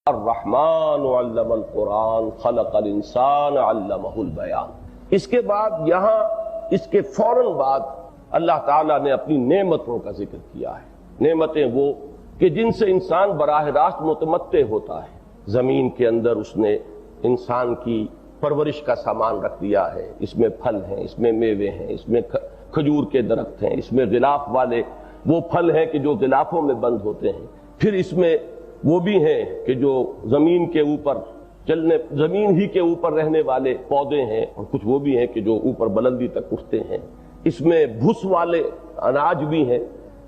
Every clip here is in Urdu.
الرحمن علم القرآن خلق الانسان علمہ البیان۔ اس کے بعد یہاں اس کے فوراً بعد اللہ تعالیٰ نے اپنی نعمتوں کا ذکر کیا ہے۔ نعمتیں وہ کہ جن سے انسان براہ راست متمتع ہوتا ہے۔ زمین کے اندر اس نے انسان کی پرورش کا سامان رکھ دیا ہے، اس میں پھل ہیں، اس میں میوے ہیں، اس میں کھجور کے درخت ہیں، اس میں غلاف والے وہ پھل ہیں کہ جو غلافوں میں بند ہوتے ہیں، پھر اس میں وہ بھی ہیں کہ جو زمین کے اوپر زمین ہی کے اوپر رہنے والے پودے ہیں، اور کچھ وہ بھی ہیں کہ جو اوپر بلندی تک اٹھتے ہیں۔ اس میں بھس والے اناج بھی ہیں،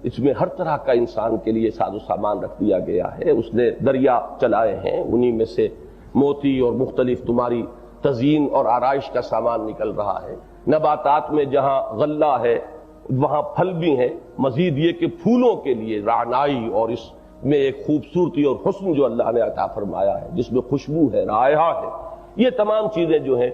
اس میں ہر طرح کا انسان کے لیے ساز و سامان رکھ دیا گیا ہے۔ اس نے دریا چلائے ہیں، انہی میں سے موتی اور مختلف تمہاری تزئین اور آرائش کا سامان نکل رہا ہے۔ نباتات میں جہاں غلہ ہے وہاں پھل بھی ہیں، مزید یہ کہ پھولوں کے لیے رعنائی اور اس میں ایک خوبصورتی اور حسن جو اللہ نے عطا فرمایا ہے، جس میں خوشبو ہے، رائحہ ہے۔ یہ تمام چیزیں جو ہیں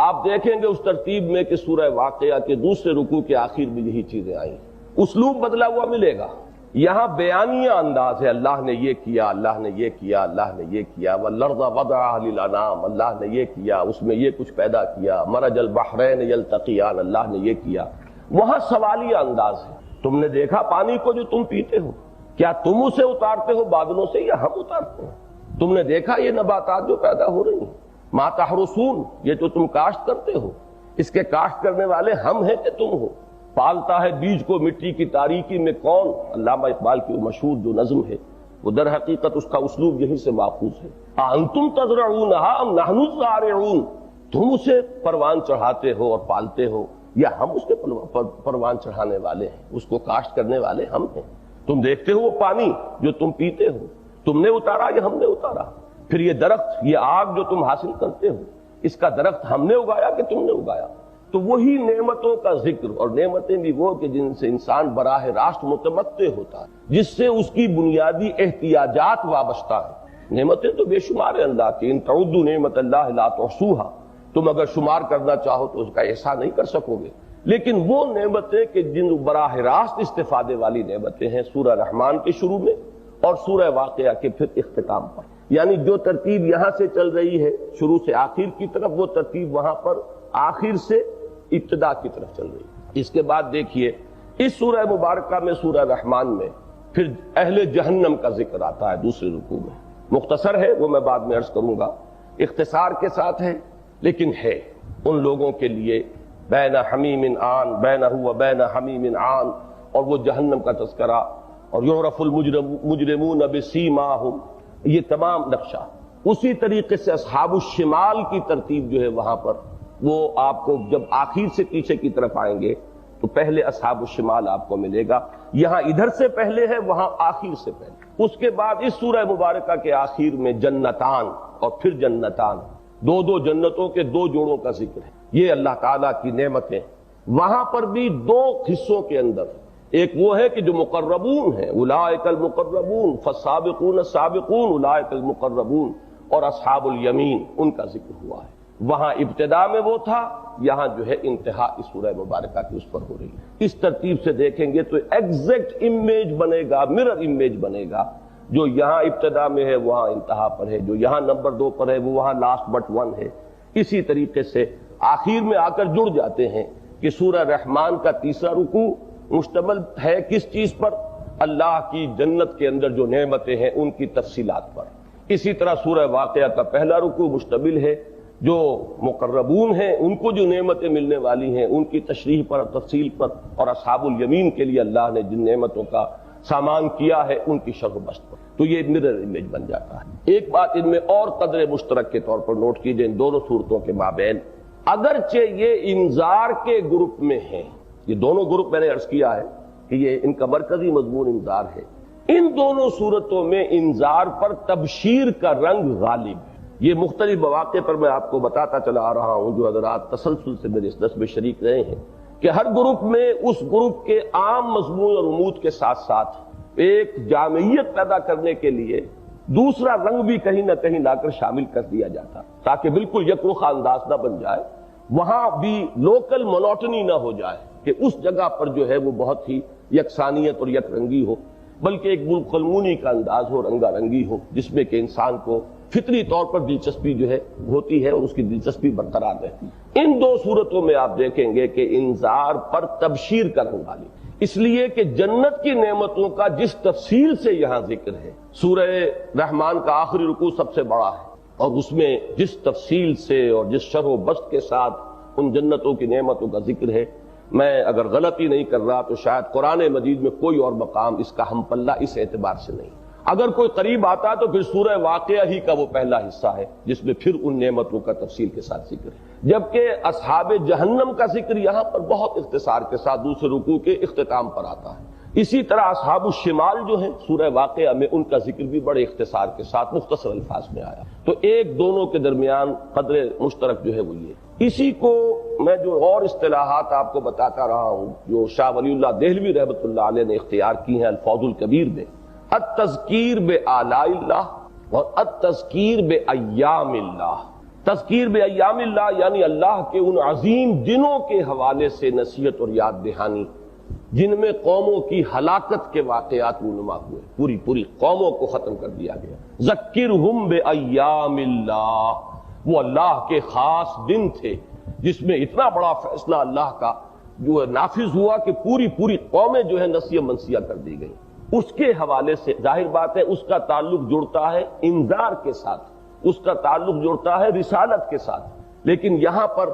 آپ دیکھیں گے اس ترتیب میں کہ سورہ واقعہ کے دوسرے رکوع کے آخر میں یہی چیزیں آئیں۔ اسلوب بدلا ہوا ملے گا، یہاں بیانیہ انداز ہے، اللہ نے یہ کیا، اللہ نے یہ کیا، اللہ نے یہ کیا، والارض وضعها للانام، اللہ نے یہ کیا، اس میں یہ کچھ پیدا کیا، مرج البحرین یلتقیان، اللہ نے یہ کیا۔ وہاں سوالیہ انداز ہے، تم نے دیکھا پانی کو جو تم پیتے ہو، کیا تم اسے اتارتے ہو بادلوں سے یا ہم اتارتے ہیں؟ تم نے دیکھا یہ نباتات جو پیدا ہو رہی ہیں، ما تحرسون، یہ تو تم کاشت کرتے ہو، اس کے کاشت کرنے والے ہم ہیں کہ تم ہو؟ پالتا ہے بیج کو مٹی کی تاریکی میں کون؟ علامہ اقبال کی مشہور جو نظم ہے وہ در حقیقت اس کا اسلوب یہی سے ماخوذ ہے۔ انتم تزرعونھا ام نحن الزارعون، تم اسے پروان چڑھاتے ہو اور پالتے ہو یا ہم اس کے پروان چڑھانے والے ہیں، اس کو کاشت کرنے والے ہم ہیں۔ تم دیکھتے ہو وہ پانی جو تم پیتے ہو، تم نے اتارا یا ہم نے اتارا؟ پھر یہ درخت، یہ آگ جو تم حاصل کرتے ہو، اس کا درخت ہم نے اگایا کہ تم نے اگایا؟ تو وہی نعمتوں کا ذکر، اور نعمتیں بھی وہ کہ جن سے انسان براہ راست متمتع ہوتا ہے، جس سے اس کی بنیادی احتیاجات وابستہ ہیں۔ نعمتیں تو بے شمار ہیں اللہ کی، ان تعدوا نعمت اللہ لا تحصوها، تم اگر شمار کرنا چاہو تو اس کا احصاء نہیں کر سکو گے۔ لیکن وہ نعمتیں کہ جن براہ راست استفادے والی نعمتیں ہیں، سورہ رحمان کے شروع میں اور سورہ واقعہ کے پھر اختتام پر، یعنی جو ترتیب یہاں سے چل رہی ہے شروع سے آخر کی طرف، وہ ترتیب وہاں پر آخر سے ابتدا کی طرف چل رہی ہے۔ اس کے بعد دیکھیے اس سورہ مبارکہ میں، سورہ رحمان میں پھر اہل جہنم کا ذکر آتا ہے دوسرے رکوع میں۔ مختصر ہے، وہ میں بعد میں عرض کروں گا، اختصار کے ساتھ ہے لیکن ہے ان لوگوں کے لیے بین حمیم آن، بینہ و بین حمیم آن، اور وہ جہنم کا تذکرہ، اور یعرف المجرمون بسیماہم، یہ تمام نقشہ اسی طریقے سے اصحاب الشمال کی ترتیب جو ہے وہاں پر وہ آپ کو جب آخر سے پیچھے کی طرف آئیں گے تو پہلے اصحاب الشمال آپ کو ملے گا، یہاں ادھر سے پہلے ہے، وہاں آخر سے پہلے۔ اس کے بعد اس سورہ مبارکہ کے آخر میں جنتان اور پھر جنتان، دو دو جنتوں کے دو جوڑوں کا ذکر ہے۔ یہ اللہ تعالیٰ کی نعمتیں، وہاں پر بھی دو حصوں کے اندر، ایک وہ ہے کہ جو مقربون ہیں، اولئک المقربون فالسابقون السابقون اولئک المقربون، اور اصحاب الیمین ان کا ذکر ہوا ہے۔ وہاں ابتدا میں وہ تھا، یہاں جو ہے انتہا اس سورہ مبارکہ کی اس پر ہو رہی ہے۔ اس ترتیب سے دیکھیں گے تو ایگزیکٹ امیج بنے گا، مرر امیج بنے گا، جو یہاں ابتدا میں ہے وہاں انتہا پر ہے، جو یہاں نمبر 2 پر ہے وہ وہاں لاسٹ بٹ 1 ہے۔ اسی طریقے سے آخر میں آ کر جڑ جاتے ہیں کہ سورہ رحمان کا تیسرا رکوع مشتمل ہے کس چیز پر؟ اللہ کی جنت کے اندر جو نعمتیں ہیں ان کی تفصیلات پر۔ اسی طرح سورہ واقعہ کا پہلا رکوع مشتمل ہے جو مقربون ہیں ان کو جو نعمتیں ملنے والی ہیں ان کی تشریح پر، تفصیل پر، اور اصحاب الیمین کے لیے اللہ نے جن نعمتوں کا سامان کیا ہے ان کی شرح و بست پر۔ تو یہ مرر امیج بن جاتا ہے۔ ایک بات ان میں اور قدر مشترک کے طور پر نوٹ کیجئے ان دونوں صورتوں کے مابین، اگرچہ یہ انذار کے گروپ میں ہیں، یہ دونوں گروپ میں نے عرض کیا ہے کہ یہ ان کا مرکزی مضمون انذار ہے، ان دونوں صورتوں میں انذار پر تبشیر کا رنگ غالب ہے۔ یہ مختلف مواقع پر میں آپ کو بتاتا چلا آ رہا ہوں، جو حضرات تسلسل سے میرے اس درس میں شریک رہے ہیں، کہ ہر گروپ میں اس گروپ کے عام مضمون اور عمود کے ساتھ ساتھ ایک جامعیت پیدا کرنے کے لیے دوسرا رنگ بھی کہیں نہ کہیں لا کر شامل کر دیا جاتا، تاکہ بالکل یک رخ انداز نہ بن جائے، وہاں بھی لوکل مونوٹنی نہ ہو جائے کہ اس جگہ پر جو ہے وہ بہت ہی یکسانیت اور یک رنگی ہو۔ بلکہ ایک بالقلمونی کا انداز ہو، رنگا رنگی ہو، جس میں کہ انسان کو فطری طور پر دلچسپی جو ہے ہوتی ہے اور اس کی دلچسپی برقرار رہتی ہے۔ ان دو صورتوں میں آپ دیکھیں گے کہ انذار پر تبشیر کا رنگ والی، اس لیے کہ جنت کی نعمتوں کا جس تفصیل سے یہاں ذکر ہے، سورہ رحمان کا آخری رکوع سب سے بڑا ہے، اور اس میں جس تفصیل سے اور جس شرح و بسط کے ساتھ ان جنتوں کی نعمتوں کا ذکر ہے، میں اگر غلطی نہیں کر رہا تو شاید قرآن مجید میں کوئی اور مقام اس کا ہم پلہ اس اعتبار سے نہیں۔ اگر کوئی قریب آتا تو پھر سورہ واقعہ ہی کا وہ پہلا حصہ ہے جس میں پھر ان نعمتوں کا تفصیل کے ساتھ ذکر ہے، جبکہ اصحاب جہنم کا ذکر یہاں پر بہت اختصار کے ساتھ دوسرے رکوع کے اختتام پر آتا ہے۔ اسی طرح اصحاب الشمال جو ہیں سورہ واقعہ میں، ان کا ذکر بھی بڑے اختصار کے ساتھ مختصر الفاظ میں آیا، تو ایک دونوں کے درمیان قدر مشترک جو ہے وہ یہ۔ اسی کو میں جو اور اصطلاحات آپ کو بتاتا رہا ہوں جو شاہ ولی اللہ دہلوی رحمۃ اللہ علیہ نے اختیار کی ہیں الفوظ الکبیر میں، التذکیر بآلاء اللہ اور التذکیر بایام اللہ۔ تذکیر بایام اللہ یعنی اللہ کے ان عظیم دنوں کے حوالے سے نصیحت اور یاد دہانی جن میں قوموں کی ہلاکت کے واقعات رونما ہوئے، پوری پوری قوموں کو ختم کر دیا گیا۔ ذکرہم بایام اللہ، وہ اللہ کے خاص دن تھے جس میں اتنا بڑا فیصلہ اللہ کا جو ہے نافذ ہوا کہ پوری پوری قومیں جو ہے نسیہ منسیہ کر دی گئی۔ اس کے حوالے سے ظاہر بات ہے اس کا تعلق جڑتا ہے انذار کے ساتھ، اس کا تعلق جڑتا ہے رسالت کے ساتھ، لیکن یہاں پر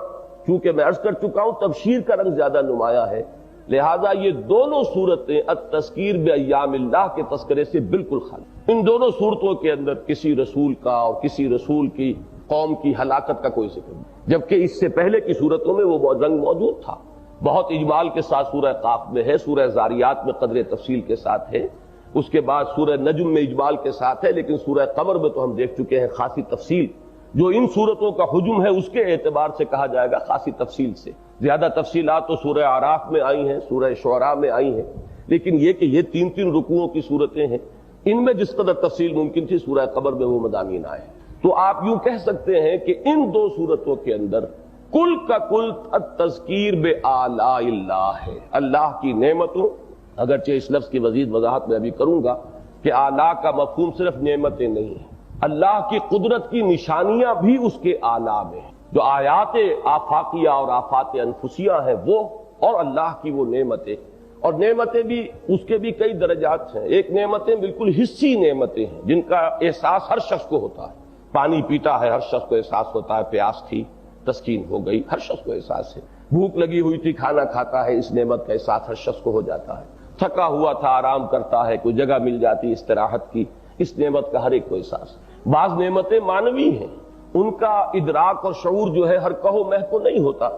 چونکہ میں عرض کر چکا ہوں تبشیر کا رنگ زیادہ نمایاں ہے، لہذا یہ دونوں صورتیں التذکیر بایام اللہ کے تذکرے سے بالکل خالی۔ ان دونوں صورتوں کے اندر کسی رسول کا اور کسی رسول کی قوم کی ہلاکت کا کوئی ذکر نہیں، جبکہ اس سے پہلے کی صورتوں میں وہ رنگ موجود تھا، بہت اجمال کے ساتھ سورہ قاف میں ہے، سورہ زاریات میں قدر تفصیل کے ساتھ ہے، اس کے بعد سورہ نجم میں اجمال کے ساتھ ہے، لیکن سورہ قمر میں تو ہم دیکھ چکے ہیں خاصی تفصیل، جو ان صورتوں کا حجم ہے اس کے اعتبار سے کہا جائے گا خاصی تفصیل سے۔ زیادہ تفصیلات تو سورہ اعراف میں آئی ہیں، سورہ شعراء میں آئی ہیں، لیکن یہ کہ یہ تین تین رکوعوں کی صورتیں ہیں، ان میں جس قدر تفصیل ممکن تھی سورہ قمر میں وہ مضامین آئے ہیں۔ تو آپ یوں کہہ سکتے ہیں کہ ان دو صورتوں کے اندر کل کا کل التذکیر بآلاء اللہ ہے، اللہ کی نعمتوں، اگرچہ اس لفظ کی مزید وضاحت میں ابھی کروں گا کہ آلاء کا مفہوم صرف نعمتیں نہیں ہیں، اللہ کی قدرت کی نشانیاں بھی اس کے آلاء میں ہیں، جو آیات آفاقیہ اور آفات انفسیہ ہیں وہ، اور اللہ کی وہ نعمتیں، اور نعمتیں بھی اس کے بھی کئی درجات ہیں۔ ایک نعمتیں بالکل حسی نعمتیں ہیں جن کا احساس ہر شخص کو ہوتا ہے، پانی پیتا ہے ہر شخص کو احساس ہوتا ہے، پیاس تھی تسکین ہو گئی، ہر شخص کو احساس ہے، بھوک لگی ہوئی تھی کھانا کھاتا ہے، اس نعمت کا احساس ہر شخص کو ہو جاتا ہے، تھکا ہوا تھا آرام کرتا ہے، کوئی جگہ مل جاتی استراحت کی، اس نعمت کا ہر ایک کو احساس۔ بعض نعمتیں معنوی ہیں، ان کا ادراک اور شعور جو ہے ہر کہو مہ کو نہیں ہوتا،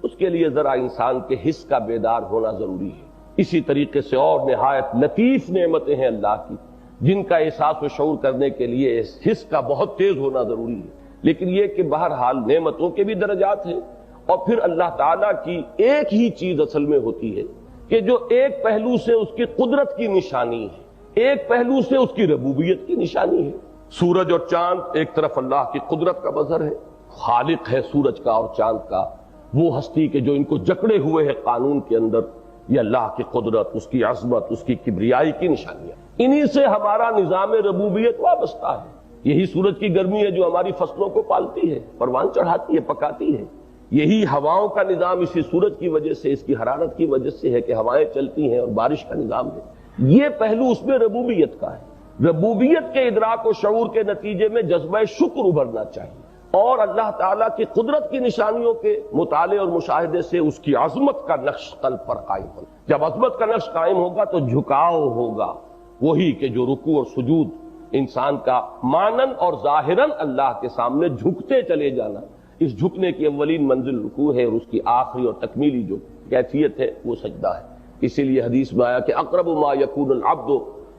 اس کے لیے ذرا انسان کے حس کا بیدار ہونا ضروری ہے۔ اسی طریقے سے اور نہایت لطیف نعمتیں ہیں اللہ کی جن کا احساس و شعور کرنے کے لیے اس حس کا بہت تیز ہونا ضروری ہے، لیکن یہ کہ بہرحال نعمتوں کے بھی درجات ہیں، اور پھر اللہ تعالیٰ کی ایک ہی چیز اصل میں ہوتی ہے کہ جو ایک پہلو سے اس کی قدرت کی نشانی ہے، ایک پہلو سے اس کی ربوبیت کی نشانی ہے۔ سورج اور چاند ایک طرف اللہ کی قدرت کا مظہر ہے، خالق ہے سورج کا اور چاند کا، وہ ہستی کے جو ان کو جکڑے ہوئے ہے قانون کے اندر، یہ اللہ کی قدرت، اس کی عظمت، اس کی کبریائی کی نشانیاں، انہی سے ہمارا نظام ربوبیت وابستہ ہے۔ یہی سورج کی گرمی ہے جو ہماری فصلوں کو پالتی ہے، پروان چڑھاتی ہے، پکاتی ہے، یہی ہواؤں کا نظام اسی سورج کی وجہ سے، اس کی حرارت کی وجہ سے ہے کہ ہوائیں چلتی ہیں اور بارش کا نظام ہے۔ یہ پہلو اس میں ربوبیت کا ہے۔ ربوبیت کے ادراک و شعور کے نتیجے میں جذبہ شکر ابھرنا چاہیے، اور اللہ تعالیٰ کی قدرت کی نشانیوں کے مطالعے اور مشاہدے سے اس کی عظمت کا نقش قلب پر قائم ہوگا۔ جب عظمت کا نقش قائم ہوگا تو جھکاؤ ہوگا، وہی کہ جو رکوع اور سجود انسان کا مانن اور ظاہراً اللہ کے سامنے جھکتے چلے جانا، اس جھکنے کی اولین منزل رکوع ہے، اور اس کی آخری اور تکمیلی جو کیفیت ہے وہ سجدہ ہے۔ اسی لیے حدیث میں آیا کہ اقرب ما یکون العبد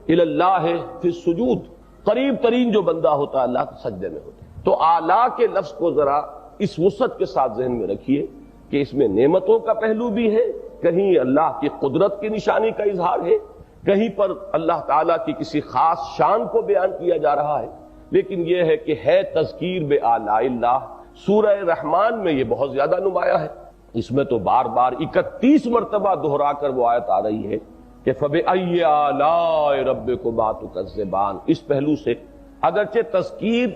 الی اللہ فی السجود، قریب ترین جو بندہ ہوتا ہے اللہ کے سجدے میں ہوتا ہے۔ تو اعلیٰ کے لفظ کو ذرا اس وسعت کے ساتھ ذہن میں رکھیے کہ اس میں نعمتوں کا پہلو بھی ہے، کہیں اللہ کی قدرت کی نشانی کا اظہار ہے، کہیں پر اللہ تعالیٰ کی کسی خاص شان کو بیان کیا جا رہا ہے، لیکن یہ ہے کہ ہے تذکیر بآلاء اللہ۔ سورہ رحمان میں یہ بہت زیادہ نمایاں ہے، اس میں تو بار بار 31 مرتبہ دہرا کر وہ آیت آ رہی ہے کہ فَبِأَيِّ آلَاءِ رَبِّكُمَا تُكَذِّبَانِ، اس پہلو سے اگرچہ تذکیر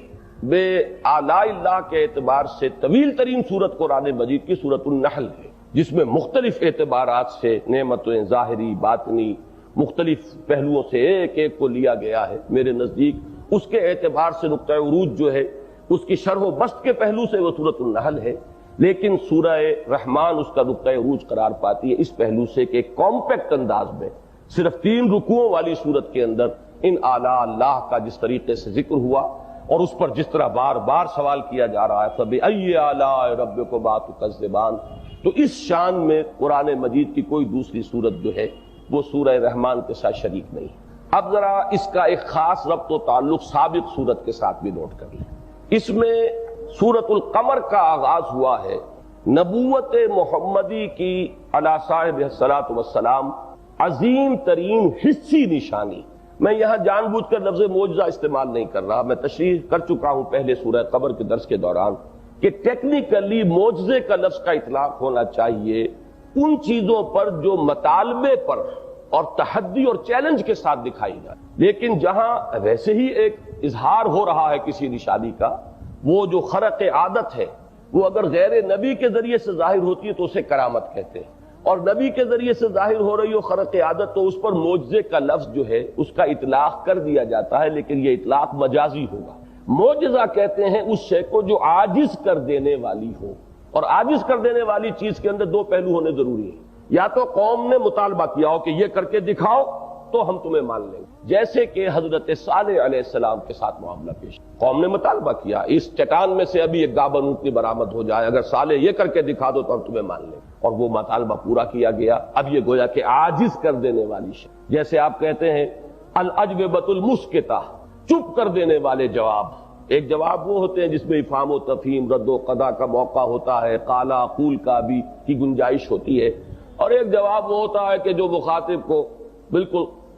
بے آلاء اللہ کے اعتبار سے طویل ترین سورت قرآن مجید کی سورت النحل ہے، جس میں مختلف اعتبارات سے نعمتیں ظاہری باطنی مختلف پہلوؤں سے ایک ایک کو لیا گیا ہے، میرے نزدیک اس کے اعتبار سے نقطہ عروج جو ہے اس کی شرح و بسط کے پہلو سے وہ سورت النحل ہے، لیکن سورہ رحمان اس کا نقطہ عروج قرار پاتی ہے اس پہلو سے کہ ایک کمپیکٹ انداز میں صرف 3 رکوعوں والی سورت کے اندر ان آلاء اللہ کا جس طریقے سے ذکر ہوا اور اس پر جس طرح بار بار سوال کیا جا رہا ہے فَبِأَيِّ آلَاءِ رَبِّكُمَا تُكَذِّبَانِ، تو اس شان میں قرآن مجید کی کوئی دوسری سورت جو ہے وہ سورہ رحمان کے ساتھ شریک نہیں۔ اب ذرا اس کا ایک خاص ربط و تعلق سابق سورت کے ساتھ بھی نوٹ کر لیں۔ اس میں سورت القمر کا آغاز ہوا ہے نبوت محمدی کی علی صاحب الصلاۃ والسلام عظیم ترین حصی نشانی۔ میں یہاں جان بوجھ کر لفظ معجزہ استعمال نہیں کر رہا، میں تشریح کر چکا ہوں پہلے سورہ قمر کے درس کے دوران کہ ٹیکنیکلی معجزے کا لفظ کا اطلاق ہونا چاہیے ان چیزوں پر جو مطالبے پر اور تحدی اور چیلنج کے ساتھ دکھائی جائے، لیکن جہاں ویسے ہی ایک اظہار ہو رہا ہے کسی نشانی کا، وہ جو خرق عادت ہے وہ اگر غیر نبی کے ذریعے سے ظاہر ہوتی ہے تو اسے کرامت کہتے ہیں، اور نبی کے ذریعے سے ظاہر ہو رہی ہو خرق عادت تو اس پر معجزے کا لفظ جو ہے اس کا اطلاق کر دیا جاتا ہے، لیکن یہ اطلاق مجازی ہوگا۔ معجزہ کہتے ہیں اس شے کو جو عاجز کر دینے والی ہو، اور عاجز کر دینے والی چیز کے اندر 2 پہلو ہونے ضروری ہیں، یا تو قوم نے مطالبہ کیا ہو کہ یہ کر کے دکھاؤ تو ہم تمہیں مان لیں گے، جیسے کہ حضرت صالح علیہ السلام کے ساتھ معاملہ پیش، قوم نے مطالبہ کیا اس چٹان میں سے ابھی ایک گابن اونٹنی برآمد ہو جائے، اگر صالح یہ کر کے دکھا دو تو ہم تمہیں مان لیں گے، اور وہ مطالبہ پورا کیا گیا۔ اب یہ گویا کہ عاجز کر دینے والی شے، جیسے آپ کہتے ہیں الاجوبۃ المسکتہ، چپ کر دینے والے جواب۔ ایک جواب وہ ہوتے ہیں جس میں افہام و تفہیم، رد و قضا کا موقع ہوتا ہے، قال اقول کا بھی کی گنجائش ہوتی ہے، اور ایک جواب وہ ہوتا ہے کہ جو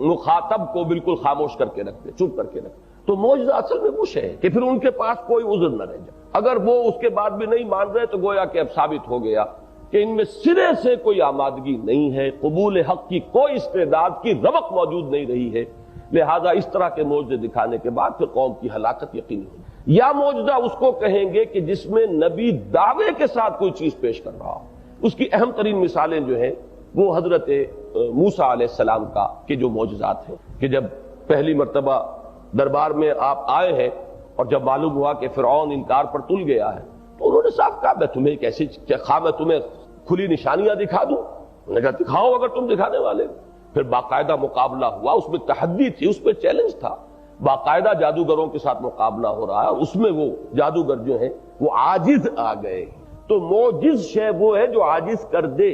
مخاطب کو بالکل خاموش کر کے رکھتے، چپ کر کے رکھتے۔ تو معجزہ اصل میں وہ ہے کہ پھر ان کے پاس کوئی عذر نہ رہ جائے، اگر وہ اس کے بعد بھی نہیں مان رہے تو گویا کہ اب ثابت ہو گیا کہ ان میں سرے سے کوئی آمادگی نہیں ہے، قبول حق کی کوئی استعداد کی رمق موجود نہیں رہی ہے، لہذا اس طرح کے معجزے دکھانے کے بعد پھر قوم کی ہلاکت یقینی ہوگی۔ یا معجزہ اس کو کہیں گے کہ جس میں نبی دعوے کے ساتھ کوئی چیز پیش کر رہا ہو۔ اس کی اہم ترین مثالیں جو ہیں وہ حضرت موسیٰ علیہ السلام کا کہ جو معجزات ہیں کہ جب پہلی مرتبہ دربار میں آپ آئے ہیں اور جب معلوم ہوا کہ فرعون انکار پر تل گیا ہے تو انہوں نے صاف کہا میں تمہیں کیسے میں تمہیں کھلی نشانیاں دکھا دوں؟ انہوں نے کہا دکھاؤ اگر تم دکھانے والے۔ پھر باقاعدہ مقابلہ ہوا، اس میں تحدی تھی، اس پہ چیلنج تھا، باقاعدہ جادوگروں کے ساتھ مقابلہ ہو رہا ہے، اس میں وہ جادوگر جو ہیں وہ عاجز آ گئے۔ تو معجز شے وہ ہے جو عاجز کر دے۔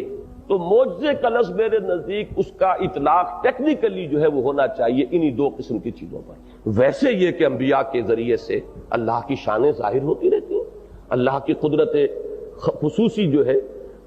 تو معجزے کا لفظ میرے نزدیک اس کا اطلاق ٹیکنیکلی جو ہے وہ ہونا چاہیے انہی 2 قسم کی چیزوں پر۔ ویسے یہ کہ انبیاء کے ذریعے سے اللہ کی شانیں ظاہر ہوتی رہتی ہیں، اللہ کی قدرت خصوصی جو ہے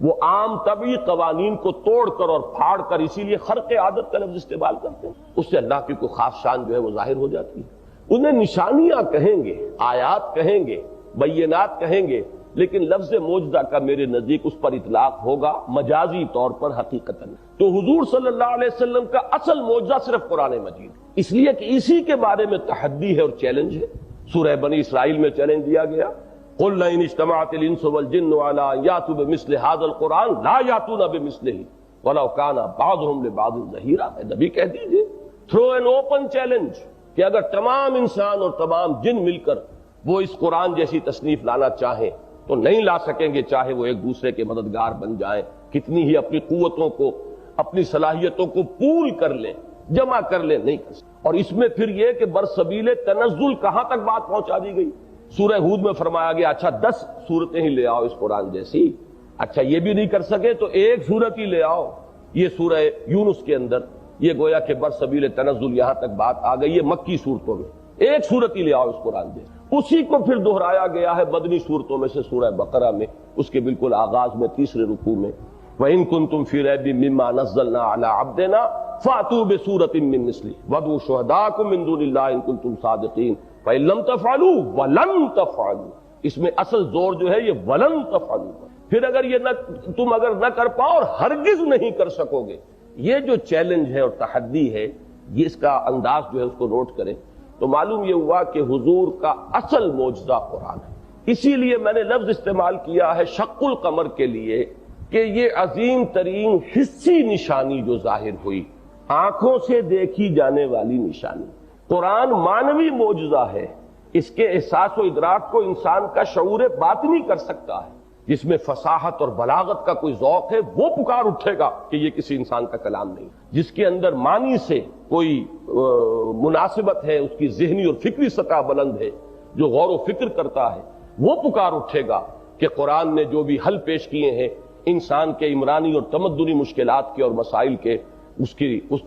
وہ عام طبعی قوانین کو توڑ کر اور پھاڑ کر، اسی لیے خرق عادت کا لفظ استعمال کرتے ہیں، اس سے اللہ کی کوئی خاص شان جو ہے وہ ظاہر ہو جاتی ہے۔ انہیں نشانیاں کہیں گے، آیات کہیں گے، بینات کہیں گے، لیکن لفظ معجزہ کا میرے نزدیک اس پر اطلاق ہوگا مجازی طور پر حقیقتاً۔ تو حضور صلی اللہ علیہ وسلم کا اصل معجزہ صرف قرآن مجید، اس لیے کہ اسی کے بارے میں تحدی ہے اور چیلنج ہے۔ سورہ بنی اسرائیل میں چیلنج دیا گیا قُلْ لَئِنِ اجْتَمَعَتِ الْإِنسُ وَالْجِنُّ عَلَىٰ أَن يَأْتُوا بِمِثْلِ هَٰذَا الْقُرْآنِ لَا يَأْتُونَ بِمِثْلِهِ وَلَوْ كَانَ بَعْضُهُمْ لِبَعْضٍ ظَهِيرًا۔ نبی کہہ دیجئے تھرو این اوپن چیلنج کہ اگر تمام انسان اور تمام جن مل کر وہ اس قرآن جیسی تصنیف لانا چاہیں تو نہیں لا سکیں گے، چاہے وہ ایک دوسرے کے مددگار بن جائیں، کتنی ہی اپنی قوتوں کو، اپنی صلاحیتوں کو پول کر لیں، جمع کر لیں، نہیں کر سکتے۔ اور اس میں پھر یہ کہ برسبیل تنزل کہاں تک بات پہنچا دی گئی۔ سورہ ہود میں فرمایا گیا اچھا 10 سورتیں ہی لے آؤ اس قرآن جیسی، اچھا یہ بھی نہیں کر سکے تو ایک سورت ہی لے آؤ۔ یہ سورہ یونس کے اندر یہ گویا کہ برسبیل تنزل یہاں تک بات آ گئی ہے مکی صورتوں میں، ایک سورت ہی لے آؤ اس قرآن جیسی۔ اسی کو پھر دہرایا گیا ہے مدنی صورتوں میں سے سورہ بقرہ میں، اس کے بالکل آغاز میں 3رے رکوع میں وَإِن كُنتُمْ فِي رَيْبٍ مِّمَّا نَزَّلْنَا عَلَىٰ عَبْدِنَا فَأْتُوا بِسُورَةٍ مِّن مِّثْلِهِ وَادْعُوا شُهَدَاءَكُم مِّن دُونِ اللَّهِ إِن كُنتُمْ صَادِقِينَ فَإِن لَّمْ تَفْعَلُوا وَلَن تَفْعَلُوا۔ اس میں اصل زور جو ہے یہ وَلَن تَفْعَلُوا، پھر اگر یہ تم اگر نہ کر پاؤ اور ہرگز نہیں کر سکو گے، یہ جو چیلنج ہے اور تحدی ہے، یہ اس کا انداز جو ہے اس کو نوٹ کریں تو معلوم یہ ہوا کہ حضور کا اصل معجزہ قرآن ہے۔ اسی لیے میں نے لفظ استعمال کیا ہے شق القمر کے لیے کہ یہ عظیم ترین حسی نشانی جو ظاہر ہوئی، آنکھوں سے دیکھی جانے والی نشانی۔ قرآن مانوی معجزہ ہے، اس کے احساس و ادراک کو انسان کا شعور باطنی کر سکتا ہے۔ جس میں فصاحت اور بلاغت کا کوئی ذوق ہے وہ پکار اٹھے گا کہ یہ کسی انسان کا کلام نہیں۔ جس کے اندر معنی سے کوئی مناسبت ہے، اس کی ذہنی اور فکری سطح بلند ہے، جو غور و فکر کرتا ہے وہ پکار اٹھے گا کہ قرآن نے جو بھی حل پیش کیے ہیں انسان کے عمرانی اور تمدنی مشکلات کے اور مسائل کے، اس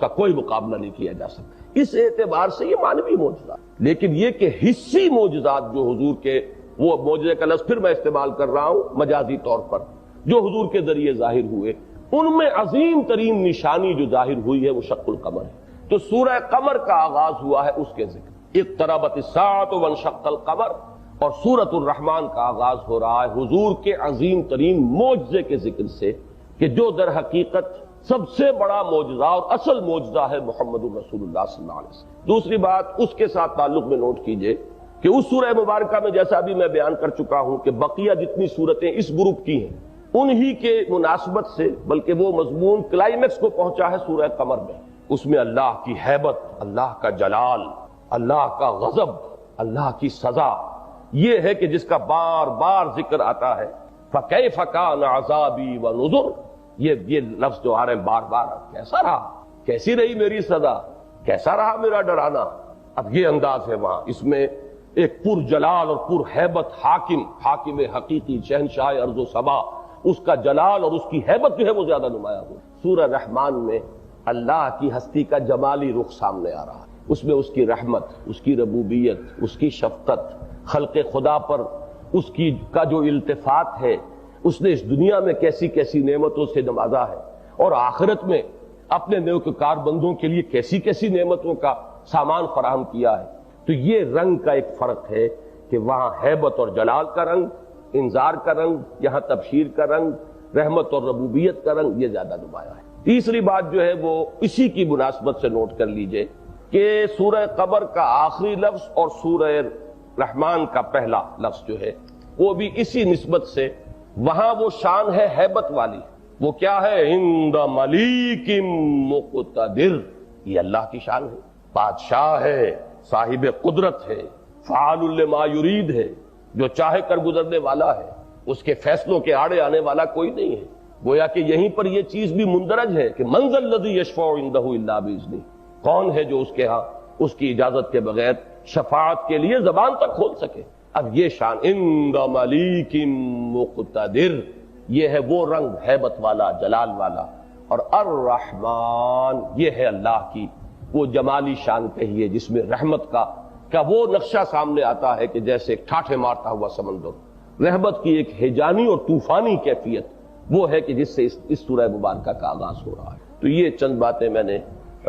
کا کوئی مقابلہ نہیں کیا جا سکتا۔ اس اعتبار سے یہ مانوی معجزہ، لیکن یہ کہ حسی معجزات جو حضور کے، وہ معجزے کا لفظ پھر میں استعمال کر رہا ہوں مجازی طور پر، جو حضور کے ذریعے ظاہر ہوئے، ان میں عظیم ترین نشانی جو ظاہر ہوئی ہے وہ شق القمر ہے۔ تو سورہ قمر کا آغاز ہوا ہے اس کے ذکر، اقتربت الساعۃ وانشق القمر، اور سورۃ الرحمن کا آغاز ہو رہا ہے حضور کے عظیم ترین معجزے کے ذکر سے، کہ جو در حقیقت سب سے بڑا معجزہ اور اصل معجزہ ہے محمد الرسول اللہ صلی اللہ علیہ وسلم۔ دوسری بات اس کے ساتھ تعلق میں نوٹ کیجئے کہ اس سورہ مبارکہ میں جیسا بھی میں بیان کر چکا ہوں کہ بقیہ جتنی سورتیں اس گروپ کی ہیں انہی کے مناسبت سے، بلکہ وہ مضمون کلائمیکس کو پہنچا ہے سورہ قمر میں۔ اس میں اللہ کی ہیبت، اللہ کا جلال، اللہ کا غضب، اللہ کی سزا، یہ ہے کہ جس کا بار بار ذکر آتا ہے۔ فَكَيْفَ كَانَ عَذَابِي وَنُذُرِ، یہ لفظ جو آ رہے ہیں بار بار، کیسا رہا، کیسی رہی میری سزا، کیسا رہا میرا ڈرانا۔ اب یہ انداز ہے وہاں، اس میں ایک پر جلال اور پر ہیبت حاکم حقیقی، شہنشاہ ارض و سما، اس کا جلال اور اس کی ہیبت جو ہے وہ زیادہ نمایاں ہو۔ سورہ رحمان میں اللہ کی ہستی کا جمالی رخ سامنے آ رہا ہے، اس میں اس کی رحمت، اس کی ربوبیت، اس کی شفقت، خلق خدا پر اس کی کا جو التفات ہے، اس نے اس دنیا میں کیسی کیسی نعمتوں سے نوازا ہے، اور آخرت میں اپنے نیکوکار بندوں کے لیے کیسی کیسی نعمتوں کا سامان فراہم کیا ہے۔ تو یہ رنگ کا ایک فرق ہے کہ وہاں ہیبت اور جلال کا رنگ، انذار کا رنگ، یہاں تبشیر کا رنگ، رحمت اور ربوبیت کا رنگ یہ زیادہ نمایاں ہے۔ تیسری بات جو ہے وہ اسی کی مناسبت سے نوٹ کر لیجئے کہ سورہ قمر کا آخری لفظ اور سورہ رحمان کا پہلا لفظ جو ہے وہ بھی اسی نسبت سے، وہاں وہ شان ہے ہیبت والی، وہ کیا ہے، عند ملیک مقتدر، یہ اللہ کی شان ہے، بادشاہ ہے، صاحب قدرت ہے، فعال لما یرید ہے، جو چاہے کر گزرنے والا ہے، اس کے فیصلوں کے آڑے آنے والا کوئی نہیں ہے۔ گویا کہ یہیں پر یہ چیز بھی مندرج ہے کہ من ذا الذی یشفع عندہ الا باذنہ، کون ہے جو اس کے ہاں اس کی اجازت کے بغیر شفاعت کے لیے زبان تک کھول سکے۔ اب یہ شان عند ملیک مقتدر، یہ ہے وہ رنگ ہیبت والا، جلال والا، اور الرحمن یہ ہے اللہ کی وہ جمالی شان کہیے جس میں رحمت کا وہ نقشہ سامنے آتا ہے کہ جیسے ایک ٹھاٹھے مارتا ہوا سمندر، رحمت کی ایک ہیجانی اور طوفانی کیفیت وہ ہے کہ جس سے اس سورہ مبارکہ کا آغاز ہو رہا ہے۔ تو یہ چند باتیں میں نے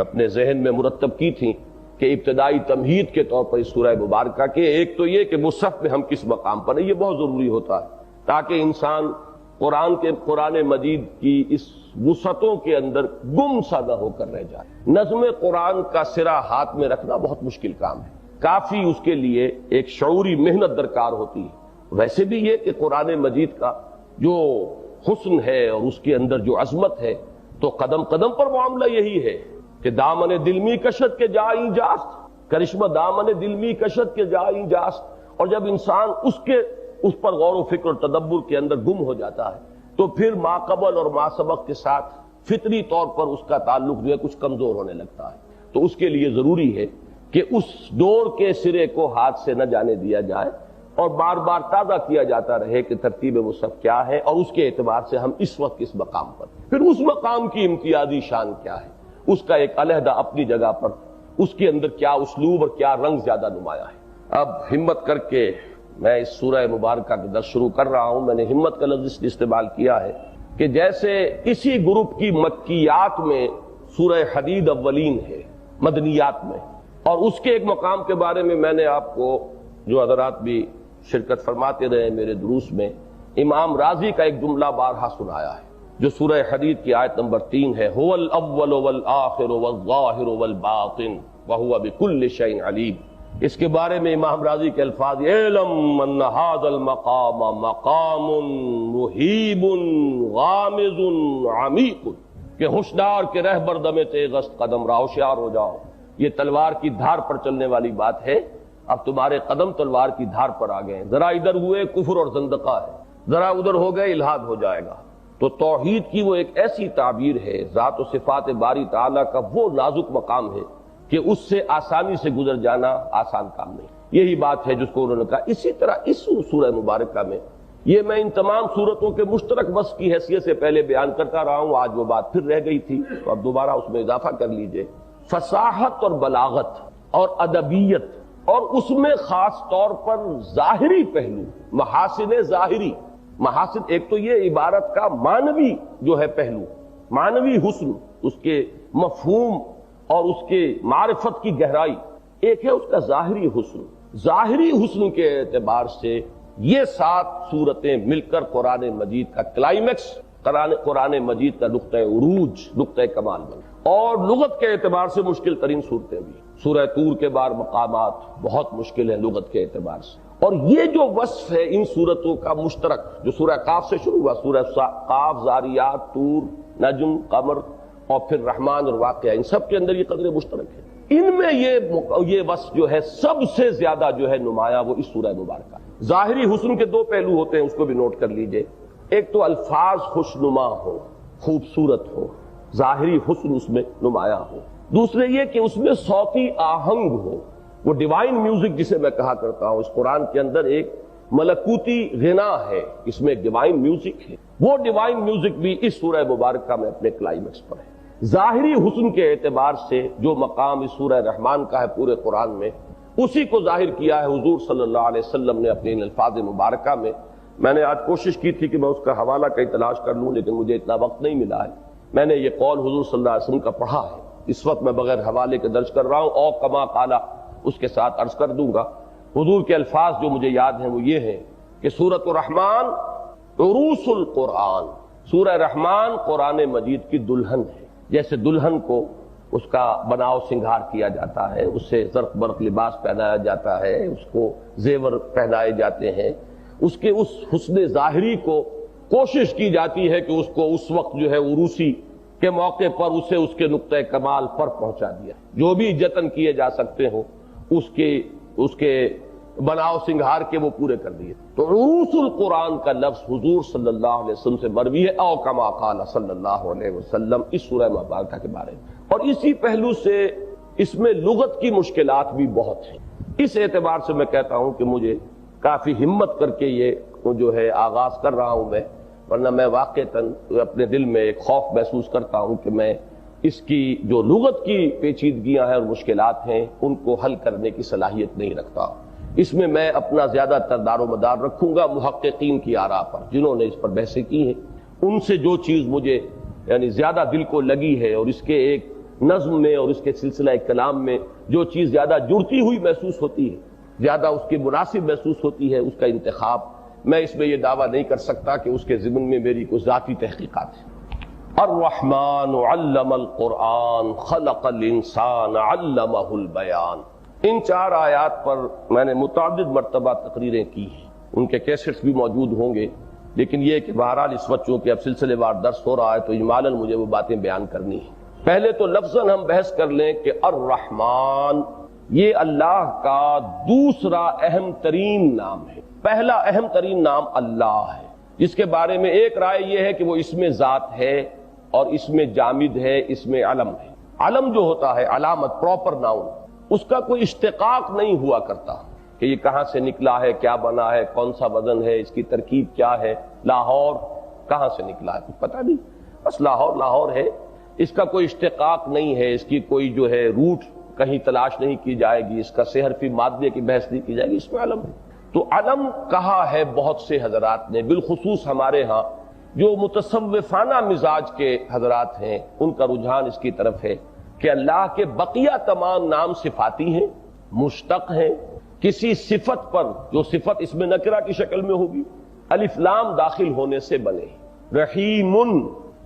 اپنے ذہن میں مرتب کی تھیں کہ ابتدائی تمہید کے طور پر اس سورہ مبارکہ کے، ایک تو یہ کہ مصحف میں ہم کس مقام پر ہیں، یہ بہت ضروری ہوتا ہے تاکہ انسان قرآن مجید کی اس وسعتوں کے اندر گم سا نہ ہو کر رہ جائے۔ نظم قرآن کا سرا ہاتھ میں رکھنا بہت مشکل کام ہے، کافی اس کے لیے ایک شعوری محنت درکار ہوتی ہے۔ ویسے بھی یہ کہ قرآن مجید کا جو حسن ہے اور اس کے اندر جو عظمت ہے، تو قدم قدم پر معاملہ یہی ہے کہ دامن دل می کشت کے جائیں جاست، کرشمہ دامن دل می کشت کے جائیں جاست، اور جب انسان اس پر غور و فکر اور تدبر کے اندر گم ہو جاتا ہے تو پھر ما قبل اور ما سبق کے ساتھ فطری طور پر اس کا تعلق جو ہے کچھ کمزور ہونے لگتا ہے۔ تو اس کے لیے ضروری ہے کہ اس ڈور کے سرے کو ہاتھ سے نہ جانے دیا جائے اور بار بار تازہ کیا جاتا رہے کہ ترتیب مصحف کیا ہے اور اس کے اعتبار سے ہم اس وقت کس مقام پر، پھر اس مقام کی امتیازی شان کیا ہے، اس کا ایک علیحدہ اپنی جگہ پر اس کے اندر کیا اسلوب اور کیا رنگ زیادہ نمایاں ہے۔ اب ہمت کر کے میں اس سورہ مبارکہ کا درس شروع کر رہا ہوں۔ میں نے ہمت کا لفظ اس لیے استعمال کیا ہے کہ جیسے اسی گروپ کی مکیات میں سورہ حدید اولین ہے مدنیات میں، اور اس کے ایک مقام کے بارے میں نے آپ کو، جو حضرات بھی شرکت فرماتے رہے میرے دروس میں، امام رازی کا ایک جملہ بارہا سنایا ہے جو سورہ حدید کی آیت نمبر 3 ہے، هو الاول والآخر والظاہر والباطن وهو بكل شيء علیم. اس کے بارے میں امام راضی کے الفاظ، اعلم ان هذا المقام مقام مہیب غامض عمیق، کہ ہوشیار کے رہبر دم تیغست قدم را، ہوشیار ہو جاؤ. یہ تلوار کی دھار پر چلنے والی بات ہے. اب تمہارے قدم تلوار کی دھار پر آ گئے، ذرا ادھر ہوئے کفر اور زندقہ ہے، ذرا ادھر ہو گئے الحاد ہو جائے گا. تو توحید کی وہ ایک ایسی تعبیر ہے، ذات و صفات باری تعالیٰ کا وہ نازک مقام ہے کہ اس سے آسانی سے گزر جانا آسان کام نہیں. یہی بات ہے جس کو انہوں نے کہا. اسی طرح اس سورہ مبارکہ میں، یہ میں ان تمام صورتوں کے مشترک وصف کی حیثیت سے پہلے بیان کرتا رہا ہوں، آج وہ بات پھر رہ گئی تھی تو اب دوبارہ اس میں اضافہ کر لیجئے. فصاحت اور بلاغت اور ادبیت، اور اس میں خاص طور پر ظاہری پہلو، محاسن ظاہری. محاسن ایک تو یہ عبارت کا معنوی جو ہے پہلو، معنوی حسن، اس کے مفہوم اور اس کے معرفت کی گہرائی. ایک ہے اس کا ظاہری حسن. ظاہری حسن کے اعتبار سے یہ 7 صورتیں مل کر قرآن مجید کا کلائمیکس، قرآن مجید کا نقطہ عروج، نقطہ کمال بن. اور لغت کے اعتبار سے مشکل ترین صورتیں بھی. سورہ طور کے بعد مقامات بہت مشکل ہیں لغت کے اعتبار سے. اور یہ جو وصف ہے ان صورتوں کا مشترک، جو سورہ قاف سے شروع ہوا، سورہ قاف، زاریات، طور، نجم، قمر اور پھر رحمان اور واقعہ، ان سب کے اندر یہ قدر مشترک ہے. ان میں یہ وصف جو ہے سب سے زیادہ جو ہے نمایاں وہ اس سورہ مبارکہ. ظاہری حسن کے 2 پہلو ہوتے ہیں، اس کو بھی نوٹ کر لیجئے. ایک تو الفاظ خوشنما ہو، خوبصورت ہو، ظاہری حسن اس میں نمایاں ہو. دوسرے یہ کہ اس میں صوتی آہنگ ہو، وہ ڈیوائن میوزک جسے میں کہا کرتا ہوں. اس قرآن کے اندر ایک ملکوتی غنا ہے، اس میں ڈیوائن میوزک ہے. وہ ڈیوائن میوزک بھی اس سورہ مبارکہ میں اپنے کلائمیکس پر ہے. ظاہری حسن کے اعتبار سے جو مقام اس سورہ رحمان کا ہے پورے قرآن میں، اسی کو ظاہر کیا ہے حضور صلی اللہ علیہ وسلم نے اپنے ان الفاظ مبارکہ میں. میں نے آج کوشش کی تھی کہ میں اس کا حوالہ کہیں تلاش کر لوں، لیکن مجھے اتنا وقت نہیں ملا ہے. میں نے یہ قول حضور صلی اللہ علیہ وسلم کا پڑھا ہے، اس وقت میں بغیر حوالے کے درج کر رہا ہوں. او کما قالا اس کے ساتھ عرض کر دوں گا. حضور کے الفاظ جو مجھے یاد ہیں وہ یہ ہیں کہ سورۃ الرحمن عروس القرآن، سورہ رحمان قرآن مجید کی دلہن ہے. جیسے دلہن کو اس کا بناؤ سنگھار کیا جاتا ہے، اس سے زرق برق لباس پہنایا جاتا ہے، اس کو زیور پہنائے جاتے ہیں، اس کے اس حسن ظاہری کو کوشش کی جاتی ہے کہ اس کو اس وقت جو ہے عروسی کے موقع پر اسے اس کے نقطہ کمال پر پہنچا دیا. جو بھی جتن کیے جا سکتے ہوں اس کے بناؤ سنگھار کے وہ پورے کر دیے. تو عروس القرآن کا لفظ حضور صلی اللہ علیہ وسلم سے مروی ہے، او کما قال صلی اللہ علیہ وسلم، اس سورہ مبارکہ کے بارے میں. اور اسی پہلو سے اس میں لغت کی مشکلات بھی بہت ہیں. اس اعتبار سے میں کہتا ہوں کہ مجھے کافی ہمت کر کے یہ جو ہے آغاز کر رہا ہوں میں، ورنہ میں واقعتاً اپنے دل میں ایک خوف محسوس کرتا ہوں کہ میں اس کی جو لغت کی پیچیدگیاں ہیں اور مشکلات ہیں ان کو حل کرنے کی صلاحیت نہیں رکھتا. اس میں میں اپنا زیادہ تر دار و مدار رکھوں گا محققین کی آراء پر، جنہوں نے اس پر بحثیں کی ہیں. ان سے جو چیز مجھے یعنی زیادہ دل کو لگی ہے اور اس کے ایک نظم میں اور اس کے سلسلہ کلام میں جو چیز زیادہ جڑتی ہوئی محسوس ہوتی ہے، زیادہ اس کی مناسب محسوس ہوتی ہے، اس کا انتخاب. میں اس میں یہ دعویٰ نہیں کر سکتا کہ اس کے ضمن میں میری کوئی ذاتی تحقیقات ہے. الرحمن علم القرآن خلق الانسان علمہ البیان. ان 4 آیات پر میں نے متعدد مرتبہ تقریریں کی ہیں، ان کے کیسٹس بھی موجود ہوں گے، لیکن یہ کہ بہرحال اس وقت چونکہ اب سلسلے وار درس ہو رہا ہے تو اجمالاً مجھے وہ باتیں بیان کرنی ہیں. پہلے تو لفظاً ہم بحث کر لیں کہ الرحمن یہ اللہ کا دوسرا اہم ترین نام ہے. پہلا اہم ترین نام اللہ ہے، جس کے بارے میں ایک رائے یہ ہے کہ وہ اس میں ذات ہے اور اس میں جامد ہے، اس میں علم ہے. علم جو ہوتا ہے علامت، پراپر ناؤن، اس کا کوئی اشتقاق نہیں ہوا کرتا کہ یہ کہاں سے نکلا ہے، کیا بنا ہے، کون سا وزن ہے، اس کی ترکیب کیا ہے. لاہور کہاں سے نکلا ہے کچھ پتہ نہیں، بس لاہور لاہور ہے. اس کا کوئی اشتقاق نہیں ہے، اس کی کوئی جو ہے روٹ کہیں تلاش نہیں کی جائے گی، اس کا سے حرفی مادے کی بحث نہیں کی جائے گی، اس میں علم ہے. تو علم کہا ہے بہت سے حضرات نے، بالخصوص ہمارے ہاں جو متصوفانہ مزاج کے حضرات ہیں ان کا رجحان اس کی طرف ہے کہ اللہ کے بقیہ تمام نام صفاتی ہیں، مشتق ہیں، کسی صفت پر جو صفت اس میں نکرہ کی شکل میں ہوگی الف لام داخل ہونے سے بنے. رحیم